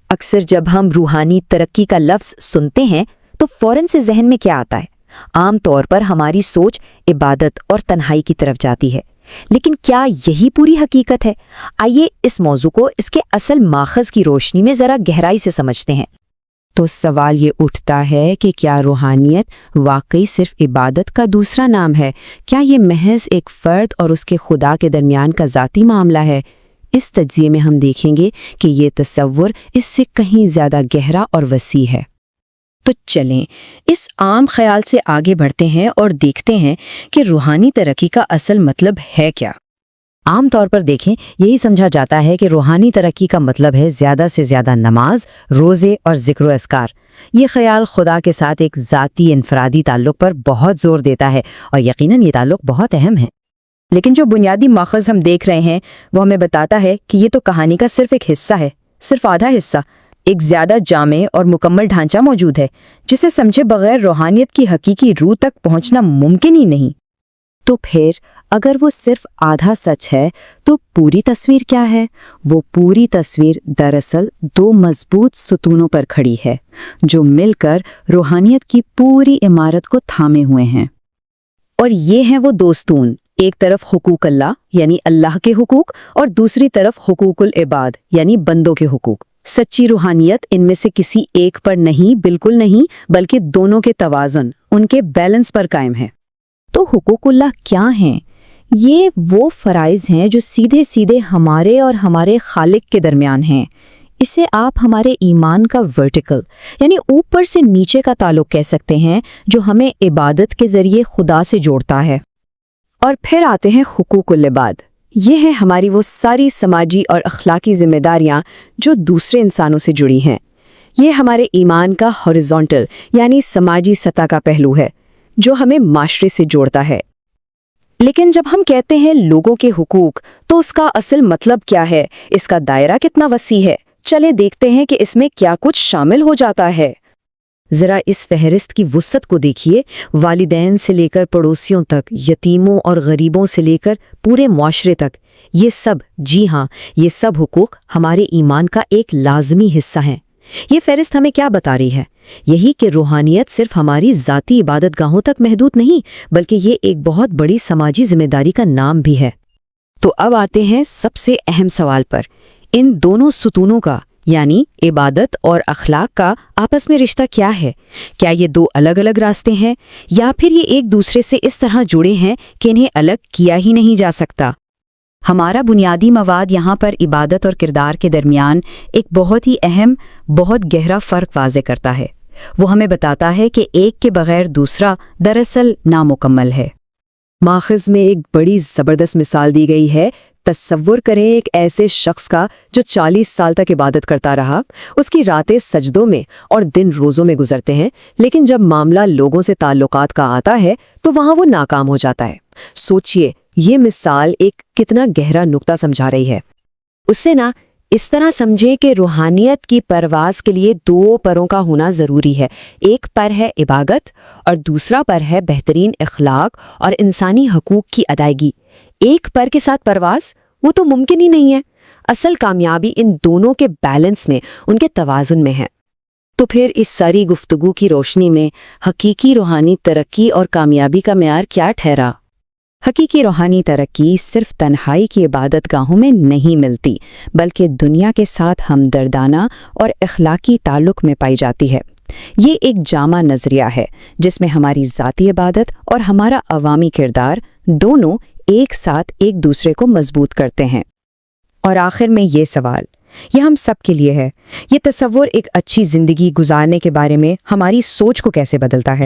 اکثر جب ہم روحانی ترقی کا لفظ سنتے ہیں تو فوراً سے ذہن میں کیا آتا ہے؟ عام طور پر ہماری سوچ عبادت اور تنہائی کی طرف جاتی ہے، لیکن کیا یہی پوری حقیقت ہے؟ آئیے اس موضوع کو اس کے اصل ماخذ کی روشنی میں ذرا گہرائی سے سمجھتے ہیں۔ تو سوال یہ اٹھتا ہے کہ کیا روحانیت واقعی صرف عبادت کا دوسرا نام ہے؟ کیا یہ محض ایک فرد اور اس کے خدا کے درمیان کا ذاتی معاملہ ہے؟ اس تجزیے میں ہم دیکھیں گے کہ یہ تصور اس سے کہیں زیادہ گہرا اور وسیع ہے۔ تو چلیں اس عام خیال سے آگے بڑھتے ہیں اور دیکھتے ہیں کہ روحانی ترقی کا اصل مطلب ہے کیا۔ عام طور پر دیکھیں، یہی سمجھا جاتا ہے کہ روحانی ترقی کا مطلب ہے زیادہ سے زیادہ نماز، روزے اور ذکر و اذکار۔ یہ خیال خدا کے ساتھ ایک ذاتی انفرادی تعلق پر بہت زور دیتا ہے، اور یقیناً یہ تعلق بہت اہم ہے۔ لیکن جو بنیادی ماخذ ہم دیکھ رہے ہیں وہ ہمیں بتاتا ہے کہ یہ تو کہانی کا صرف ایک حصہ ہے، صرف آدھا حصہ۔ ایک زیادہ جامع اور مکمل ڈھانچہ موجود ہے جسے سمجھے بغیر روحانیت کی حقیقی روح تک پہنچنا ممکن ہی نہیں۔ تو پھر اگر وہ صرف آدھا سچ ہے تو پوری تصویر کیا ہے؟ وہ پوری تصویر دراصل دو مضبوط ستونوں پر کھڑی ہے جو مل کر روحانیت کی پوری عمارت کو تھامے ہوئے ہیں۔ اور یہ ہیں وہ دو ستون، ایک طرف حقوق اللہ یعنی اللہ کے حقوق، اور دوسری طرف حقوق العباد یعنی بندوں کے حقوق۔ سچی روحانیت ان میں سے کسی ایک پر نہیں، بالکل نہیں، بلکہ دونوں کے توازن، ان کے بیلنس پر قائم ہے۔ تو حقوق اللہ کیا ہیں؟ یہ وہ فرائض ہیں جو سیدھے سیدھے ہمارے اور ہمارے خالق کے درمیان ہیں۔ اسے آپ ہمارے ایمان کا ورٹیکل یعنی اوپر سے نیچے کا تعلق کہہ سکتے ہیں، جو ہمیں عبادت کے ذریعے خدا سے جوڑتا ہے۔ اور پھر آتے ہیں حقوق العباد۔ یہ ہیں ہماری وہ ساری سماجی اور اخلاقی ذمہ داریاں جو دوسرے انسانوں سے جڑی ہیں۔ یہ ہمارے ایمان کا ہاریزونٹل یعنی سماجی سطح کا پہلو ہے جو ہمیں معاشرے سے جوڑتا ہے۔ لیکن جب ہم کہتے ہیں لوگوں کے حقوق تو اس کا اصل مطلب کیا ہے؟ اس کا دائرہ کتنا وسیع ہے؟ چلے دیکھتے ہیں کہ اس میں کیا کچھ شامل ہو جاتا ہے۔ ذرا اس فہرست کی وسعت کو دیکھیے، والدین سے لے کر پڑوسیوں تک، یتیموں اور غریبوں سے لے کر پورے معاشرے تک، یہ سب، جی ہاں، یہ سب حقوق ہمارے ایمان کا ایک لازمی حصہ ہیں۔ یہ فہرست ہمیں کیا بتا رہی ہے؟ یہی کہ روحانیت صرف ہماری ذاتی عبادت گاہوں تک محدود نہیں، بلکہ یہ ایک بہت بڑی سماجی ذمہ داری کا نام بھی ہے۔ تو اب آتے ہیں سب سے اہم سوال پر، ان دونوں ستونوں کا یعنی عبادت اور اخلاق کا آپس میں رشتہ کیا ہے؟ کیا یہ دو الگ الگ راستے ہیں یا پھر یہ ایک دوسرے سے اس طرح جڑے ہیں کہ انہیں الگ کیا ہی نہیں جا سکتا؟ ہمارا بنیادی مواد یہاں پر عبادت اور کردار کے درمیان ایک بہت ہی اہم، بہت گہرا فرق واضح کرتا ہے۔ وہ ہمیں بتاتا ہے کہ ایک کے بغیر دوسرا دراصل نامکمل ہے۔ ماخذ میں ایک بڑی زبردست مثال دی گئی ہے۔ تصور کریں ایک ایسے شخص کا جو 40 سال تک عبادت کرتا رہا، اس کی راتیں سجدوں میں اور دن روزوں میں گزرتے ہیں، لیکن جب معاملہ لوگوں سے تعلقات کا آتا ہے تو وہاں وہ ناکام ہو جاتا ہے۔ سوچئے، یہ مثال ایک کتنا گہرا نقطہ سمجھا رہی ہے۔ اسے اس طرح سمجھیں کہ روحانیت کی پرواز کے لیے دو پروں کا ہونا ضروری ہے۔ ایک پر ہے عبادت اور دوسرا پر ہے بہترین اخلاق اور انسانی حقوق کی ادائیگی۔ ایک پر کے ساتھ پرواز وہ تو ممکن ہی نہیں ہے۔ اصل کامیابی ان دونوں کے بیلنس میں، ان کے توازن میں ہے۔ تو پھر اس ساری گفتگو کی روشنی میں حقیقی روحانی ترقی اور کامیابی کا معیار کیا ٹھہرا؟ حقیقی روحانی ترقی صرف تنہائی کی عبادت گاہوں میں نہیں ملتی، بلکہ دنیا کے ساتھ ہمدردانہ اور اخلاقی تعلق میں پائی جاتی ہے۔ یہ ایک جامع نظریہ ہے جس میں ہماری ذاتی عبادت اور ہمارا عوامی کردار دونوں ایک ساتھ ایک دوسرے کو مضبوط کرتے ہیں۔ اور آخر میں یہ سوال، یہ ہم سب کے لیے ہے، یہ تصور ایک اچھی زندگی گزارنے کے بارے میں ہماری سوچ کو کیسے بدلتا ہے؟